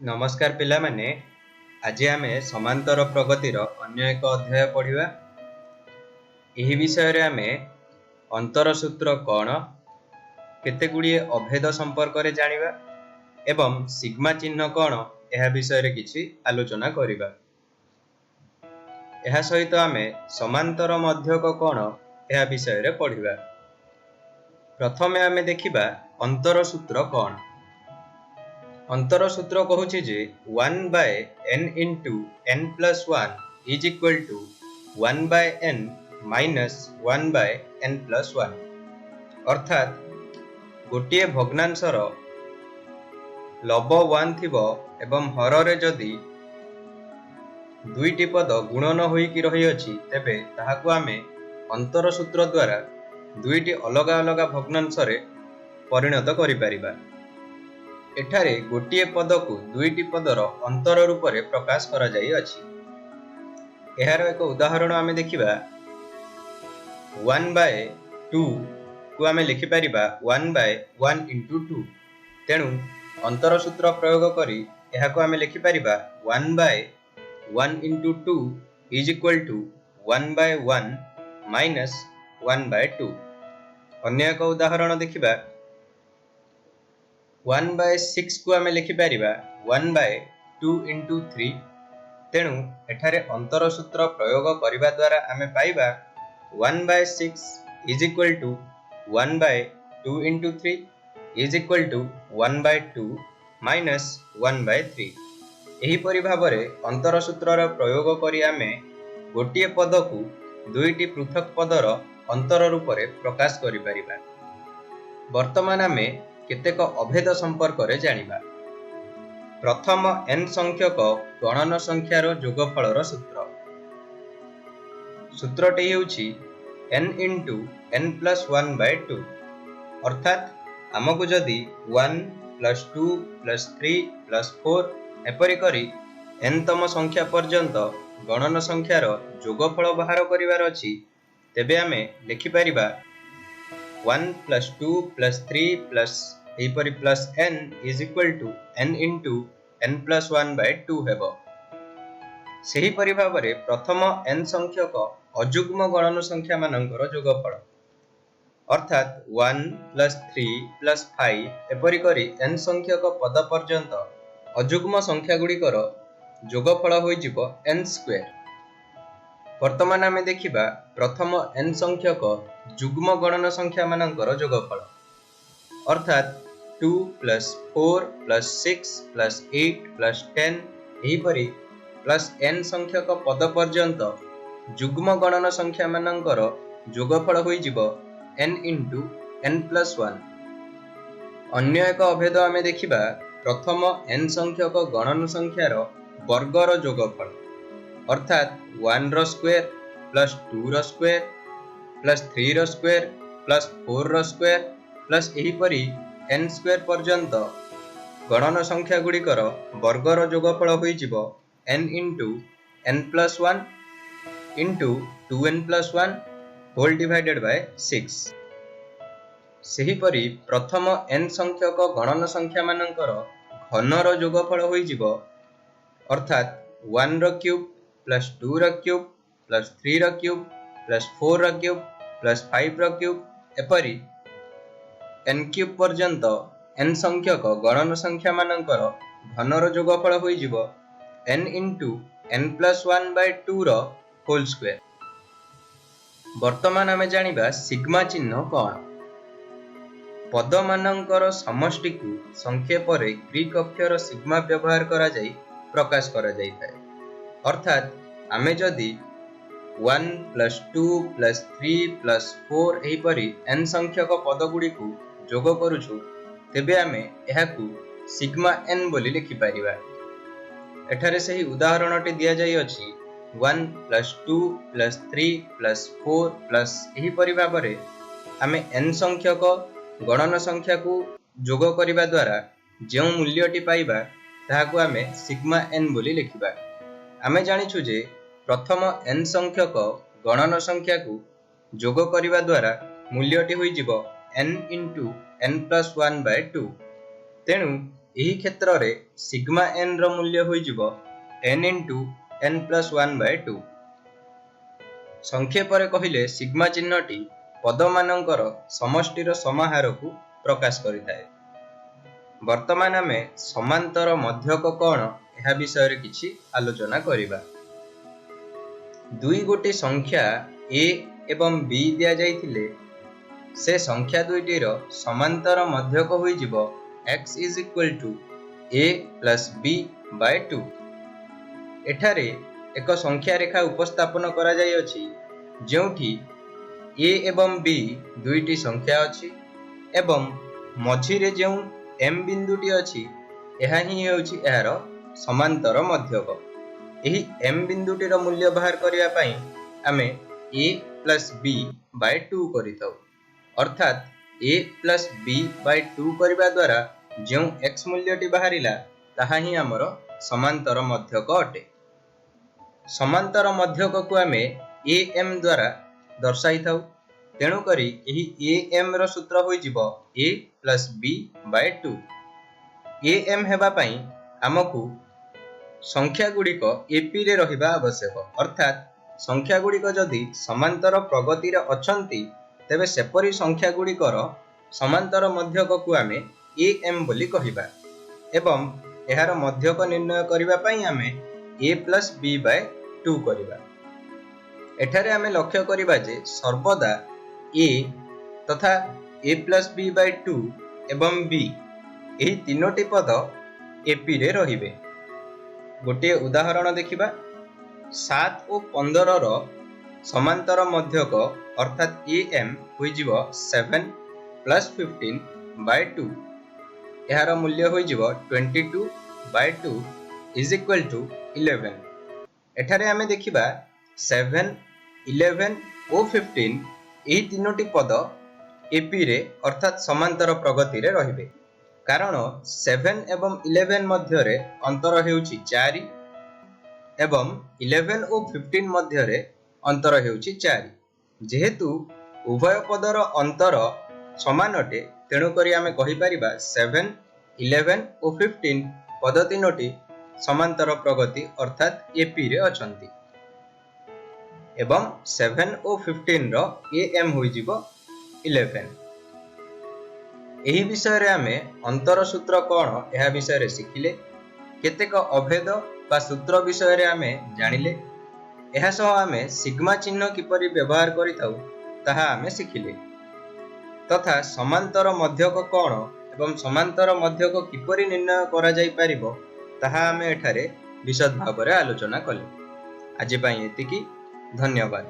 नमस्कार पिलामाने आज आम समांतर प्रगतिर अन्य एक अध्याय पढ़ा। यह विषय रे आमे अंतर सूत्र कौन केतेगुड़िए अभेद संपर्क रे जानिबा एवं सिग्मा चिन्ह कौन यह विषय रे किछि आलोचना करिबा। यह सहित आमे समांतर मध्यक कौन यह विषय रे पढ़िबा। प्रथमे आमे देखिबा अंतर सूत्र कौन। अंतर सूत्र कहूछि जे 1 by n into n plus 1 is equal to 1 by n minus 1 by n plus 1। अर्थात गोटे भग्नांशर लब 1 थिबो एवं हर रे जदि दुईटी पद गुणन होइकी रही अछि तेबे ताहाकु आमे अंतर सूत्र द्वारा दुईटी अलग अलग भग्नांश रे परिणत करि परिबा। एठारे गोटे पद को दुईटी पदर अंतर रूप में प्रकाश करा जाई अछि। एहार एक उदाहरण आमे देखिबा 1 by 2 को आमे लिखि परिबा 1 by 1 into 2। तेणु अंतर सूत्र प्रयोग करी एहाको आमे लिखि परिबा 1 by 1 into 2 is equal to 1 by 1 minus 1 by 2। अन्य एक उदाहरण देखिबा 1 by 6 को आमे लिखि परिबा 1 by 2 into 3। तेणु एठारे अंतर सूत्र प्रयोग करिबा द्वारा आमे पाइबा 1 by 6 is equal to 1 by 2 into 3 is equal to 1 by 2 minus 1 by 3। एही परि भाबरे अंतर सूत्रर प्रयोग करी आमे गोटिए पद को दुईटी पृथक पदर अंतर रूप में प्रकाश करि परिबा। वर्तमान आमे केतेक अभेद संपर्क रे जानिबा। प्रथम n संख्यक गणन संख्यार जोगफलर सूत्र। सूत्रटी हेउछि n into n plus 1 by 2। अर्थात आमको जदि 1 plus 2 plus 3 plus 4 एपरि करी n तम संख्या पर्यंत गणन संख्यार जोगफल बाहर करिवार अछि तेबे आमे लिखि परिबा 1 plus 2 plus 3 plus एपरि plus n is equal to n into n plus 1 by 2 हेबो। सेही परि भाबरे प्रथम n संख्यक अजुग्म गणन संख्या मानकर जोगफल अर्थात 1 plus 3 plus 5 एपरि करी n संख्यक पद पर्यंत अजुग्म संख्या गुड़िकर जोगफल होई जिवो n स्क्वायर। वर्तमान आमे देखिबा प्रथम n संख्यक जुग्म गणन संख्या मानकर जोगफल अर्थात 2 plus 4 plus 6 plus 8 plus 10 एहीपरि plus n संख्यक पद पर्यंत जुग्म गणन संख्या मानकर जोगफल होई जिवो n into n plus 1। अन्य एक अभेद आमे देखिबा प्रथम n संख्यक गणन संख्यार वर्गर जोगफल अर्थात 1 रो स्क्वायर प्लस 2 रो स्क्वायर प्लस 3 रो स्क्वायर प्लस 4 रो स्क्वायर प्लस एहीपरि n स्क्वायर पर्यंत गणन संख्या गुड़िकर वर्गर जोगफल होई जिवो n into n plus 1 into 2n plus 1 whole divided by 6। सेही परि प्रथम n संख्यक गणन संख्या मानकर घनर जोगफल होई जिवो अर्थात 1 रो क्यूब प्लस 2 रो क्यूब प्लस 3 रो क्यूब प्लस 4 रो क्यूब प्लस 5 रो क्यूब एपरि n क्यूब पर्यंत n संख्यक गणन संख्या मानकर घनर जोगफल होई जिवो n into n plus 1 by 2 row whole square. वर्तमान आमे जानिबा सिग्मा चिन्ह कौन। पद मानकर समष्टि को संक्षेप रे ग्रीक अक्षर सिग्मा व्यवहार करा जाई प्रकाश करा जाई थाए। अर्थात आमे जदि 1 plus 2 plus 3 plus 4 एहीपरि n संख्यक पद गुडी को जोग करूछु तेबे आमे एहाकू सिग्मा n बोली लिखि परिबा। एठारे सही उदाहरणटी दिया जाई अछि 1 plus 2 plus 3 plus 4 plus एही परि भाबरे आमे n संख्यक गणन संख्या को जोग करिबा द्वारा जेउ मूल्यटी पाइबा ताहाकू आमे सिग्मा n बोली लिखिबा। आमे जानिछु जे प्रथम n संख्यक गणन संख्या को जोग करिबा द्वारा मूल्यटी होई जिवो n into n plus 1 by 2। तेणु ଏହି କ୍ଷେତ୍ରରେ ସିଗ୍ମା n ର ମୂଲ୍ୟ ହୋଇଯିବ n × n+1/2। ସଂକ୍ଷେପରେ କହିଲେ ସିଗ୍ମା ଚିହ୍ନଟି ପଦମାନଙ୍କର ସମଷ୍ଟିର ସମାହାରକୁ ପ୍ରକାଶ କରିଥାଏ। ବର୍ତ୍ତମାନ ଆମେ ସମାନ୍ତର ମଧ୍ୟକ କ'ଣ ଏହା ବିଷୟରେ କିଛି ଆଲୋଚନା କରିବା। ଗୋଟି ସଂଖ୍ୟା a ଏବଂ b ଦିଆଯାଇଥିଲେ ସେ ସଂଖ୍ୟା ଦୁଇଟିର ସମାନ୍ତର ମଧ୍ୟକ ହୋଇଯିବ x = a + b/2। ଏଠାରେ ଏକ ସଂଖ୍ୟା ରେଖା ଉପସ୍ଥାପନ କରାଯାଇଅଛି ଯେଉଁଠି a ଏବଂ b ଦୁଇଟି ସଂଖ୍ୟା ଅଛି ଏବଂ ମଝିରେ ଯେଉଁ m ବିନ୍ଦୁଟି ଅଛି ଏହା ହିଁ ହେଉଛି ଏହାର ସମାନ୍ତର ମଧ୍ୟକ। ଏହି m ବିନ୍ଦୁଟିର ମୂଲ୍ୟ ବାହାର କରିବା ପାଇଁ ଆମେ a + b/2 କରିଥାଉ, ଅର୍ଥାତ୍ a + b/2 କରିବା ଦ୍ୱାରା ଯେଉଁ x ମୂଲ୍ୟଟି ବାହାରିଲା ତାହା ହିଁ ଆମର ସମାନ୍ତର ମଧ୍ୟକ ଅଟେ। ସମାନ୍ତର ମଧ୍ୟକକୁ ଆମେ am ଦ୍ୱାରା ଦର୍ଶାଇଥାଉ। ତେଣୁକରି ଏହି am ର ସୂତ୍ର ହୋଇଯିବ a + b/2। am ହେବା ପାଇଁ ଆମକୁ ସଂଖ୍ୟାଗୁଡ଼ିକ AP ରେ ରହିବା ଆବଶ୍ୟକ, ଅର୍ଥାତ୍ ସଂଖ୍ୟାଗୁଡ଼ିକ ଯଦି ସମାନ୍ତର ପ୍ରଗତିରେ ଅଛନ୍ତି ତେବେ ସେପରି ସଂଖ୍ୟାଗୁଡ଼ିକର ସମାନ୍ତର ମଧ୍ୟକକୁ ଆମେ am ବୋଲି କହିବା ଏବଂ ଏହାର ମଧ୍ୟକ ନିର୍ଣ୍ଣୟ କରିବା ପାଇଁ ଆମେ a + b/2 କରିବା। ଏଠାରେ ଆମେ ଲକ୍ଷ୍ୟ କରିବା ଯେ ସର୍ବଦା a ତଥା a + b/2 ଏବଂ b ଏହି ତିନୋଟି ପଦ AP ରେ ରହିବେ। ଗୋଟିଏ ଉଦାହରଣ ଦେଖିବା। 7 ଓ 15 ର ସମାନ୍ତର ମଧ୍ୟକ ଅର୍ଥାତ୍ am ହୋଇଯିବ 7 + 15/2। ଏହାର ମୂଲ୍ୟ ହୋଇଯିବ 22/2 = 11। ଏଠାରେ ଆମେ ଦେଖିବା 7, 11 ଓ 15 ଏହି ତିନୋଟି ପଦ AP ରେ ଅର୍ଥାତ୍ ସମାନ୍ତର ପ୍ରଗତିରେ ରହିବେ, କାରଣ 7 ଏବଂ 11 ମଧ୍ୟରେ ଅନ୍ତର ହେଉଛି 4 ଏବଂ 11 ଓ 15 ମଧ୍ୟରେ ଅନ୍ତର ହେଉଛି 4। ଯେହେତୁ ଉଭୟ ପଦର ଅନ୍ତର ସମାନ ଅଟେ ତେଣୁକରି ଆମେ କହିପାରିବା 7, 11 ଓ 15 ପଦ ତିନୋଟି ସମାନ୍ତର ପ୍ରଗତି ଅର୍ଥାତ୍ AP ରେ ଅଛନ୍ତି ଏବଂ 7 ଓ 15 ର am ହୋଇଯିବ 11। ଏହି ବିଷୟରେ ଆମେ ଅନ୍ତର ସୂତ୍ର କ'ଣ ଏହା ବିଷୟରେ ଶିଖିଲେ। କେତେକ ଅଭେଦ ବା ସୂତ୍ର ବିଷୟରେ ଆମେ ଜାଣିଲେ। ଏହା ସହ ଆମେ ସିଗ୍ମା ଚିହ୍ନ କିପରି ବ୍ୟବହାର କରିଥାଉ ତାହା ଆମେ ଶିଖିଲେ ତଥା ସମାନ୍ତର ମଧ୍ୟକ କ'ଣ ଏବଂ ସମାନ୍ତର ମଧ୍ୟକ କିପରି ନିର୍ଣ୍ଣୟ କରାଯାଇପାରିବ ତାହା ଆମେ ଏଠାରେ ବିଶଦ ଭାବରେ ଆଲୋଚନା କଲେ। ଆଜି ପାଇଁ ଏତିକି। ଧନ୍ୟବାଦ।